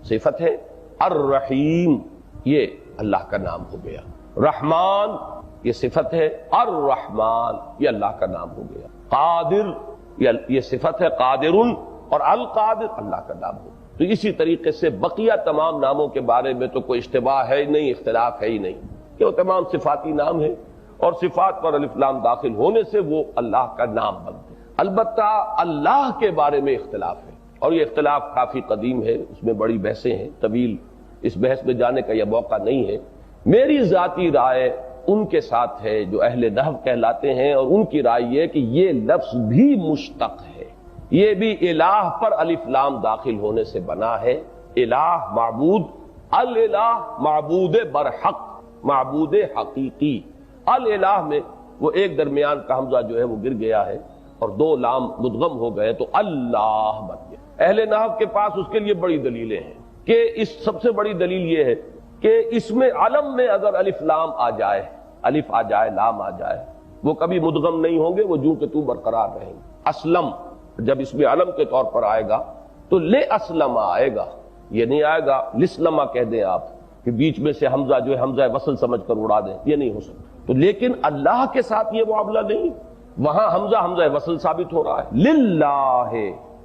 صفت ہے۔ الرحیم یہ اللہ کا نام ہو گیا، رحمان یہ صفت ہے، الرحمن یہ اللہ کا نام ہو گیا، قادر یہ صفت ہے، قادر، اور القادر اللہ کا نام ہو گیا۔ تو اسی طریقے سے بقیہ تمام ناموں کے بارے میں تو کوئی اشتباہ ہے نہیں، اختلاف ہے ہی نہیں، کہ وہ تمام صفاتی نام ہیں اور صفات پر الف لام داخل ہونے سے وہ اللہ کا نام بنتے ہیں۔ البتہ اللہ کے بارے میں اختلاف ہے، اور یہ اختلاف کافی قدیم ہے، اس میں بڑی بحثیں ہیں، طویل اس بحث میں جانے کا یہ موقع نہیں ہے۔ میری ذاتی رائے ان کے ساتھ ہے جو اہل نحو کہلاتے ہیں، اور ان کی رائے یہ کہ یہ لفظ بھی مشتق ہے، یہ بھی الہ پر الف لام داخل ہونے سے بنا ہے۔ الہ معبود، الالہ معبود برحق، معبود حقیقی۔ الالہ میں وہ ایک درمیان کا حمزہ جو ہے وہ گر گیا ہے اور دو لام مدغم ہو گئے تو اللہ بن گیا۔ اہل نحو کے پاس اس کے لیے بڑی دلیلیں ہیں، کہ اس سب سے بڑی دلیل یہ ہے کہ اس میں علم میں اگر الف لام آ جائے، الف آ جائے، لام آ جائے، وہ کبھی مدغم نہیں ہوں گے، وہ جوں کہ تو برقرار رہیں گے۔ اسلم جب اس میں علم کے طور پر آئے گا تو لے اسلم آئے گا، یہ نہیں آئے گا لسلمہ کہہ دیں آپ کہ بیچ میں سے حمزہ جو ہے حمزہ وصل سمجھ کر اڑا دیں، یہ نہیں ہو سکتا۔ تو لیکن اللہ کے ساتھ یہ معاملہ نہیں، وہاں حمزہ وصل ثابت ہو رہا ہے۔ للہ،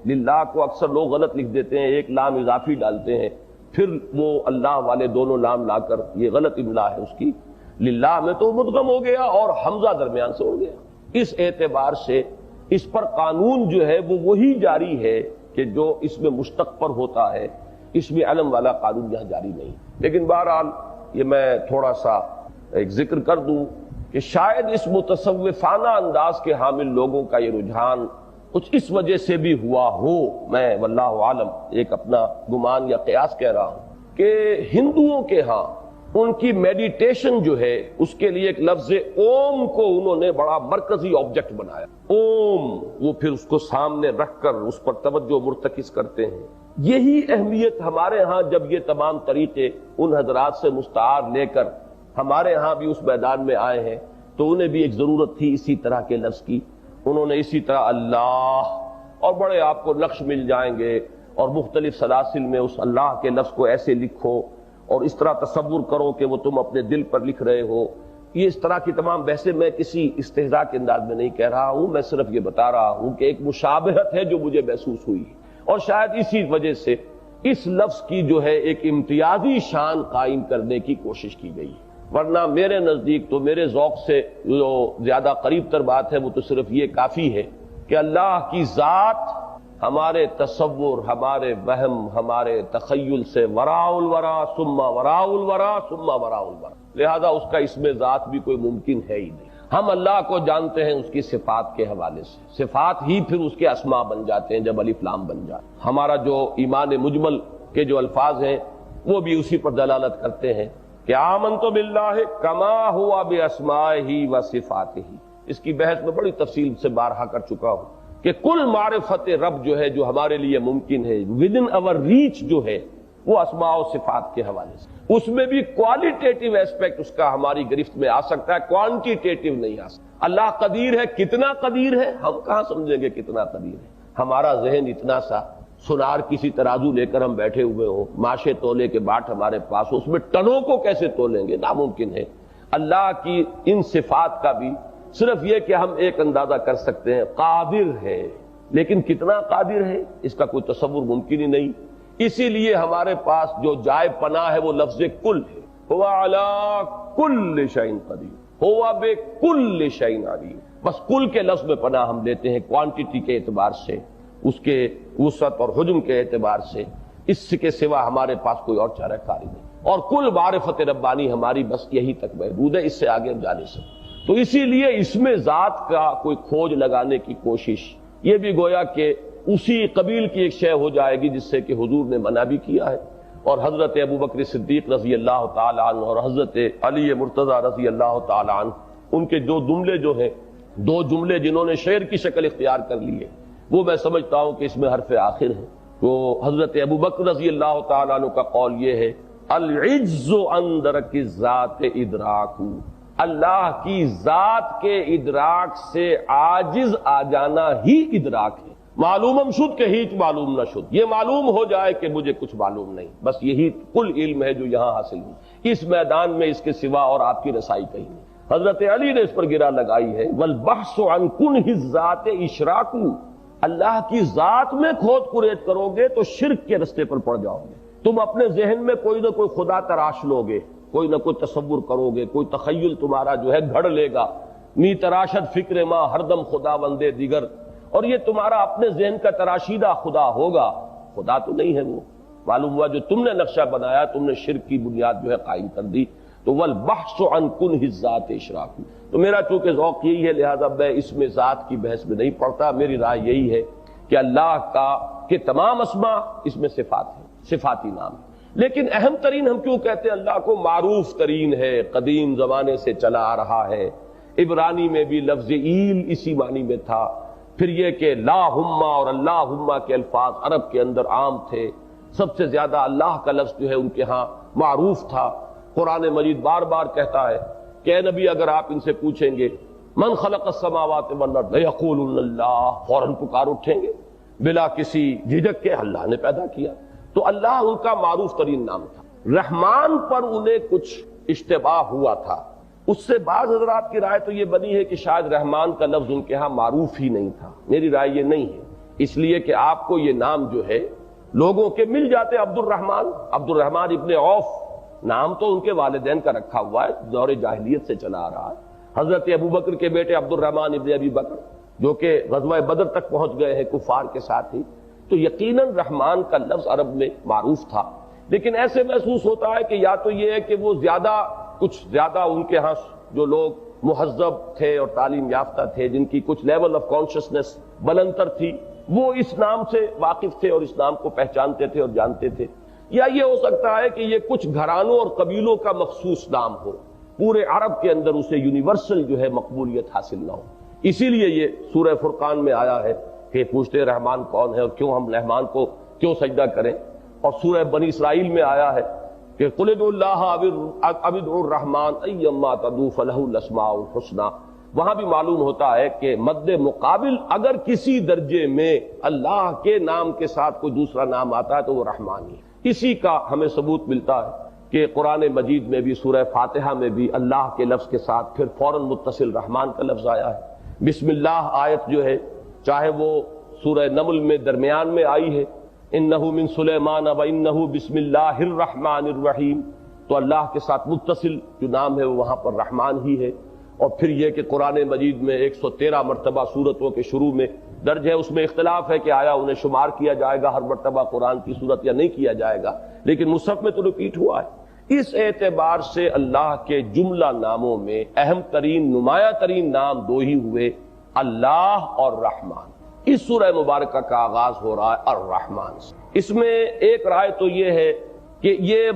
للہ کو اکثر لوگ غلط لکھ دیتے ہیں، ایک لام اضافی ڈالتے ہیں، پھر وہ اللہ والے دونوں لام لا کر، یہ غلط املا ہے اس کی۔ للہ میں تو مدغم ہو گیا اور حمزہ درمیان سے اڑ گیا۔ اس اعتبار سے اس پر قانون جو ہے وہ وہی جاری ہے کہ جو اس میں مشتق پر ہوتا ہے، اس میں علم والا قانون یہاں جاری نہیں۔ لیکن بہرحال یہ میں تھوڑا سا ایک ذکر کر دوں کہ شاید اس متصوفانہ انداز کے حامل لوگوں کا یہ رجحان کچھ اس وجہ سے بھی ہوا ہو، میں واللہ عالم ایک اپنا گمان یا قیاس کہہ رہا ہوں، کہ ہندوؤں کے ہاں ان کی میڈیٹیشن جو ہے اس کے لیے ایک لفظ اوم کو انہوں نے بڑا مرکزی آبجیکٹ بنایا۔ اوم، وہ پھر اس کو سامنے رکھ کر اس پر توجہ مرتکز کرتے ہیں۔ یہی اہمیت ہمارے ہاں جب یہ تمام طریقے ان حضرات سے مستعار لے کر ہمارے ہاں بھی اس میدان میں آئے ہیں تو انہیں بھی ایک ضرورت تھی اسی طرح کے لفظ کی۔ انہوں نے اسی طرح اللہ، اور بڑے آپ کو نقش مل جائیں گے اور مختلف سلاسل میں اس اللہ کے لفظ کو ایسے لکھو اور اس طرح تصور کرو کہ وہ تم اپنے دل پر لکھ رہے ہو۔ یہ اس طرح کی تمام بحثیں میں کسی استہزاء کے انداز میں نہیں کہہ رہا ہوں، میں صرف یہ بتا رہا ہوں کہ ایک مشابہت ہے جو مجھے محسوس ہوئی، اور شاید اسی وجہ سے اس لفظ کی جو ہے ایک امتیازی شان قائم کرنے کی کوشش کی گئی۔ ورنہ میرے نزدیک تو میرے ذوق سے جو زیادہ قریب تر بات ہے وہ تو صرف یہ کافی ہے کہ اللہ کی ذات ہمارے تصور، ہمارے وہم، ہمارے تخیل سے وراء الورا ثم وراء الورا ثم وراء الورا، لہذا اس کا اسم ذات بھی کوئی ممکن ہے ہی نہیں۔ ہم اللہ کو جانتے ہیں اس کی صفات کے حوالے سے، صفات ہی پھر اس کے اسماء بن جاتے ہیں جب الف لام بن جائے۔ ہمارا جو ایمان مجمل کے جو الفاظ ہیں وہ بھی اسی پر دلالت کرتے ہیں کہ آمنت باللہ کما ہوا باسمائہ و صفاتہ۔ اس کی بحث میں بڑی تفصیل سے بارہا کر چکا ہوں کہ کل معرفت رب جو ہے جو ہمارے لیے ممکن ہے ود ان اور ریچ جو ہے وہ اسماء و صفات کے حوالے سے، اس میں بھی کوالٹیٹیو ایسپیکٹ اس کا ہماری گرفت میں آ سکتا ہے، کوانٹیٹیو نہیں آ سکتا۔ اللہ قدیر ہے، کتنا قدیر ہے ہم کہاں سمجھیں گے کتنا قدیر ہے؟ ہمارا ذہن اتنا سا، سونار کسی ترازو لے کر ہم بیٹھے ہوئے ہوں، ماشے تولے کے باٹ ہمارے پاس، اس میں ٹنوں کو کیسے تولیں گے؟ ناممکن ہے۔ اللہ کی ان صفات کا بھی صرف یہ کہ ہم ایک اندازہ کر سکتے ہیں، قادر ہے، لیکن کتنا قادر ہے اس کا کوئی تصور ممکن ہی نہیں۔ اسی لیے ہمارے پاس جو جائے پناہ ہے وہ لفظ کل ہے، ہوا علی کل شیء قدیر، ہوا بکل شیء علیم۔ بس کل کے لفظ میں پناہ ہم لیتے ہیں، کوانٹٹی کے اعتبار سے، اس کے وسعت اور حجم کے اعتبار سے، اس کے سوا ہمارے پاس کوئی اور چارہ کاری نہیں، اور کل معرفت ربانی ہماری بس یہی تک محدود ہے، اس سے آگے ہم جا نہیں سکتے۔ تو اسی لیے اس میں ذات کا کوئی کھوج لگانے کی کوشش، یہ بھی گویا کہ اسی قبیل کی ایک شے ہو جائے گی جس سے کہ حضور نے منع بھی کیا ہے، اور حضرت ابوبکر صدیق رضی اللہ تعالی عنہ اور حضرت علی مرتضی رضی اللہ تعالی عنہ، ان کے جو جملے جو ہیں، دو جملے جنہوں نے شعر کی شکل اختیار کر لی ہے، وہ میں سمجھتا ہوں کہ اس میں حرف آخر ہے۔ تو حضرت ابوبکر رضی اللہ تعالی عنہ کا قول یہ ہے، العجز عن درک الذات ادراک، اللہ کی ذات کے ادراک سے عاجز آ جانا ہی ادراک ہے۔ معلومم شد کہ ہیچ معلوم نہ شد، یہ معلوم ہو جائے کہ مجھے کچھ معلوم نہیں، بس یہی کل علم ہے جو یہاں حاصل ہوئی، اس میدان میں اس کے سوا اور آپ کی رسائی کہیں نہیں۔ حضرت علی نے اس پر گرا لگائی ہے، والبحث عن کنہ الذات اشراک، اللہ کی ذات میں کھود کرید کرو گے تو شرک کے رستے پر پڑ جاؤ گے۔ تم اپنے ذہن میں کوئی نہ کوئی خدا تراش لو گے، کوئی نہ کوئی تصور کرو گے، کوئی تخیل تمہارا جو ہے گھڑ لے گا، نی تراشد فکر ماں ہر دم خدا بندے دیگر، اور یہ تمہارا اپنے ذہن کا تراشیدہ خدا ہوگا، خدا تو نہیں ہے وہ۔ معلوم ہوا جو تم نے نقشہ بنایا، تم نے شرک کی بنیاد جو ہے قائم کر دی۔ تو والبحث عن کنہ الذات اشراک، تو میرا چونکہ ذوق یہی ہے لہذا میں اس میں ذات کی بحث میں نہیں پڑتا، میری رائے یہی ہے کہ اللہ کا کہ تمام اسماء اس میں صفات ہیں، صفاتی نام ہے، لیکن اہم ترین ہم کیوں کہتے ہیں اللہ کو؟ معروف ترین ہے، قدیم زمانے سے چلا آ رہا ہے، عبرانی میں بھی لفظ ایل اسی معنی میں تھا، پھر یہ کہ لا ہما اور اللہ ہما کے الفاظ عرب کے اندر عام تھے، سب سے زیادہ اللہ کا لفظ جو ہے ان کے ہاں معروف تھا۔ قرآن مجید بار بار کہتا ہے کہ اے نبی اگر آپ ان سے پوچھیں گے من خلق السماوات والارض لیقولن اللہ، فوراً پکار اٹھیں گے بلا کسی جھجک کے، اللہ نے پیدا کیا۔ تو اللہ ان کا معروف ترین نام تھا۔ رحمان پر انہیں کچھ اشتباہ ہوا تھا، اس سے بعض حضرات کی رائے تو یہ بنی ہے کہ شاید رحمان کا لفظ ان کے ہاں معروف ہی نہیں تھا۔ میری رائے یہ نہیں ہے، اس لیے کہ آپ کو یہ نام جو ہے لوگوں کے مل جاتے، عبد الرحمن ابن عوف نام تو ان کے والدین کا رکھا ہوا ہے، دور جاہلیت سے چلا آ رہا ہے۔ حضرت ابو بکر کے بیٹے عبد الرحمن ابن ابی بکر جو کہ غزوہ بدر تک پہنچ گئے ہیں کفار کے ساتھ ہی، تو یقیناً رحمان کا لفظ عرب میں معروف تھا، لیکن ایسے محسوس ہوتا ہے کہ یا تو یہ ہے کہ وہ کچھ زیادہ ان کے ہاں جو لوگ مہذب تھے اور تعلیم یافتہ تھے، جن کی کچھ لیول آف کانشسنس بلندتر تھی، وہ اس نام سے واقف تھے اور اس نام کو پہچانتے تھے اور جانتے تھے، یا یہ ہو سکتا ہے کہ یہ کچھ گھرانوں اور قبیلوں کا مخصوص نام ہو، پورے عرب کے اندر اسے یونیورسل جو ہے مقبولیت حاصل نہ ہو۔ اسی لیے یہ سورہ فرقان میں آیا ہے کہ پوچھتے رحمان کون ہے اور کیوں ہم رحمان کو کیوں سجدہ کریں، اور سورہ بنی اسرائیل میں آیا ہے کہ قل ادعوا اللہ او ادعوا الرحمن ایما تدعوا فلہ الاسماء الحسنی۔ وہاں بھی معلوم ہوتا ہے کہ مد مقابل اگر کسی درجے میں اللہ کے نام کے ساتھ کوئی دوسرا نام آتا ہے تو وہ رحمان ہی ہے۔ اسی کا ہمیں ثبوت ملتا ہے کہ قرآن مجید میں بھی سورہ فاتحہ میں بھی اللہ کے لفظ کے ساتھ پھر فوراً متصل رحمان کا لفظ آیا ہے۔ بسم اللہ آیت جو ہے، چاہے وہ سورہ نمل میں درمیان میں آئی ہے انہ من سلیمان و انہ بسم اللہ الرحمن الرحیم، تو اللہ کے ساتھ متصل جو نام ہے وہ وہاں پر رحمان ہی ہے، اور پھر یہ کہ قرآن مجید میں 113 مرتبہ سورتوں کے شروع میں درج ہے، اس میں اختلاف ہے کہ آیا انہیں شمار کیا جائے گا ہر مرتبہ قرآن کی صورت یا نہیں کیا جائے گا، لیکن مصحف میں تو ریپیٹ ہوا ہے۔ اس اعتبار سے اللہ کے جملہ ناموں میں اہم ترین نمایاں ترین نام دو ہی ہوئے، اللہ اور رحمان۔ اس سورہ مبارکہ کا آغاز ہو رہا ہے الرحمن سے۔ اس میں ایک رائے تو یہ ہے کہ یہ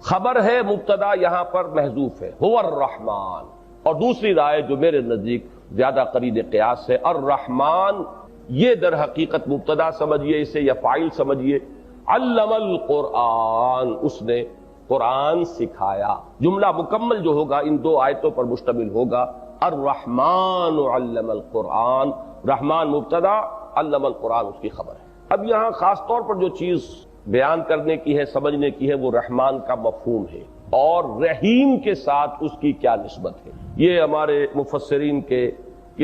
خبر ہے، مبتدا یہاں پر محذوف ہے، هو الرحمن، اور دوسری رائے جو میرے نزدیک زیادہ قریب قیاس ہے، الرحمن یہ در حقیقت مبتدا سمجھیے اسے یا فاعل سمجھیے، علم القرآن، اس نے قرآن سکھایا۔ جملہ مکمل جو ہوگا ان دو آیتوں پر مشتمل ہوگا، الرحمن علم القرآن، رحمان مبتدا، علم القرآن اس کی خبر ہے۔ اب یہاں خاص طور پر جو چیز بیان کرنے کی ہے، سمجھنے کی ہے، وہ رحمان کا مفہوم ہے اور رحیم کے ساتھ اس کی کیا نسبت ہے۔ یہ ہمارے مفسرین کے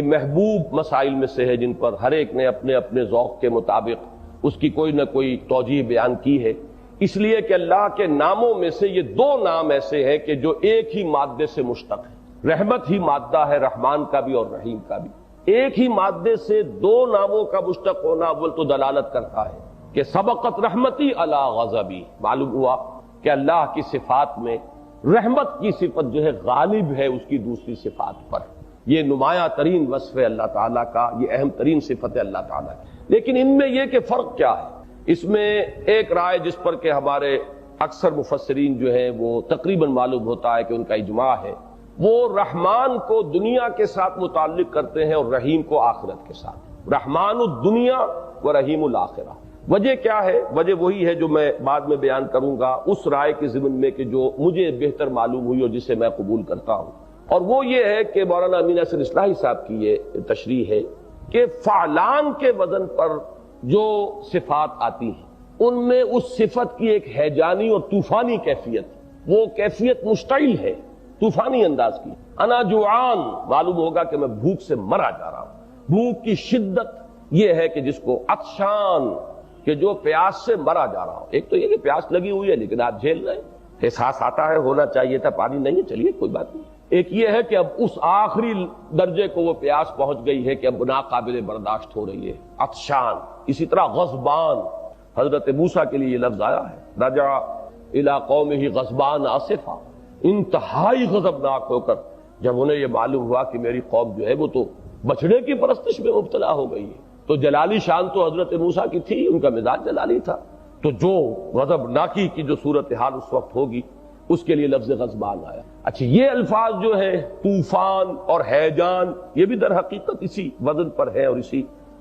محبوب مسائل میں سے ہے جن پر ہر ایک نے اپنے اپنے ذوق کے مطابق اس کی کوئی نہ کوئی توجیہ بیان کی ہے، اس لیے کہ اللہ کے ناموں میں سے یہ دو نام ایسے ہیں کہ جو ایک ہی مادے سے مشتق ہے۔ رحمت ہی مادہ ہے رحمان کا بھی اور رحیم کا بھی، ایک ہی مادے سے دو ناموں کا مشتق ہونا اول تو دلالت کرتا ہے کہ سبقت رحمتی علی غضبی، معلوم ہوا کہ اللہ کی صفات میں رحمت کی صفت جو ہے غالب ہے اس کی دوسری صفات پر، یہ نمایاں ترین وصف ہے اللہ تعالیٰ کا، یہ اہم ترین صفت ہے اللہ تعالیٰ کی۔ لیکن ان میں یہ کہ فرق کیا ہے، اس میں ایک رائے جس پر کہ ہمارے اکثر مفسرین جو ہیں وہ تقریباً معلوم ہوتا ہے کہ ان کا اجماع ہے، وہ رحمان کو دنیا کے ساتھ متعلق کرتے ہیں اور رحیم کو آخرت کے ساتھ، رحمان الدنیا و رحیم الآخرہ۔ وجہ کیا ہے؟ وجہ وہی ہے جو میں بعد میں بیان کروں گا اس رائے کے ضمن میں کہ جو مجھے بہتر معلوم ہوئی اور جسے میں قبول کرتا ہوں، اور وہ یہ ہے کہ مولانا امین احسن اصلاحی صاحب کی یہ تشریح ہے کہ فعلان کے وزن پر جو صفات آتی ہیں ان میں اس صفت کی ایک ہیجانی اور طوفانی کیفیت، وہ کیفیت مشتعل ہے، طوفانی انداز کی۔ انا جوعان، معلوم ہوگا کہ میں بھوک سے مرا جا رہا ہوں۔ بھوک کی شدت یہ ہے کہ جس کو عطشان، کہ جو پیاس سے مرا جا رہا ہوں۔ ایک تو یہ کہ پیاس لگی ہوئی ہے لیکن آپ جھیل رہے ہیں، احساس آتا ہے ہونا چاہیے تھا، پانی نہیں ہے، چلیے کوئی بات نہیں۔ ایک یہ ہے کہ اب اس آخری درجے کو وہ پیاس پہنچ گئی ہے کہ اب ناقابل برداشت ہو رہی ہے، عطشان۔ اسی طرح غضبان، حضرت موسیٰ کے لیے یہ لفظ آیا ہے، رجع الی قومہ غضبان آصفا، انتہائی غضبناک ہو کر جب انہیں یہ معلوم ہوا کہ میری قوم جو ہے وہ تو بچڑے کی پرستش میں مبتلا ہو گئی ہے۔ تو جلالی شان تو حضرت موسیٰ کی تھی، ان کا مزاج جلالی تھا، تو جو غضبناکی کی جو صورتحال اس وقت ہوگی اس کے لیے لفظ غضبان آیا۔ اچھا، یہ الفاظ جو ہے طوفان اور ہیجان، یہ بھی در حقیقت اسی وزن پر ہے اور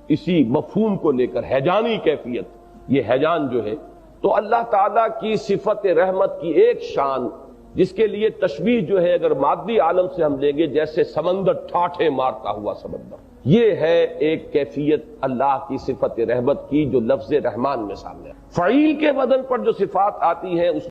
اسی مفہوم کو لے کر، ہیجانی کیفیت، یہ ہیجان جو ہے تو اللہ تعالیٰ کی صفت رحمت کی ایک شان، جس کے لیے تشبیہ جو ہے اگر مادی عالم سے ہم لیں گے جیسے سمندر ٹھاٹھے مارتا ہوا سمندر، یہ ہے ایک کیفیت اللہ کی صفت رحمت کی جو لفظ رحمان میں سامنے ہے۔ فعیل کے وزن پر جو صفات آتی ہیں اس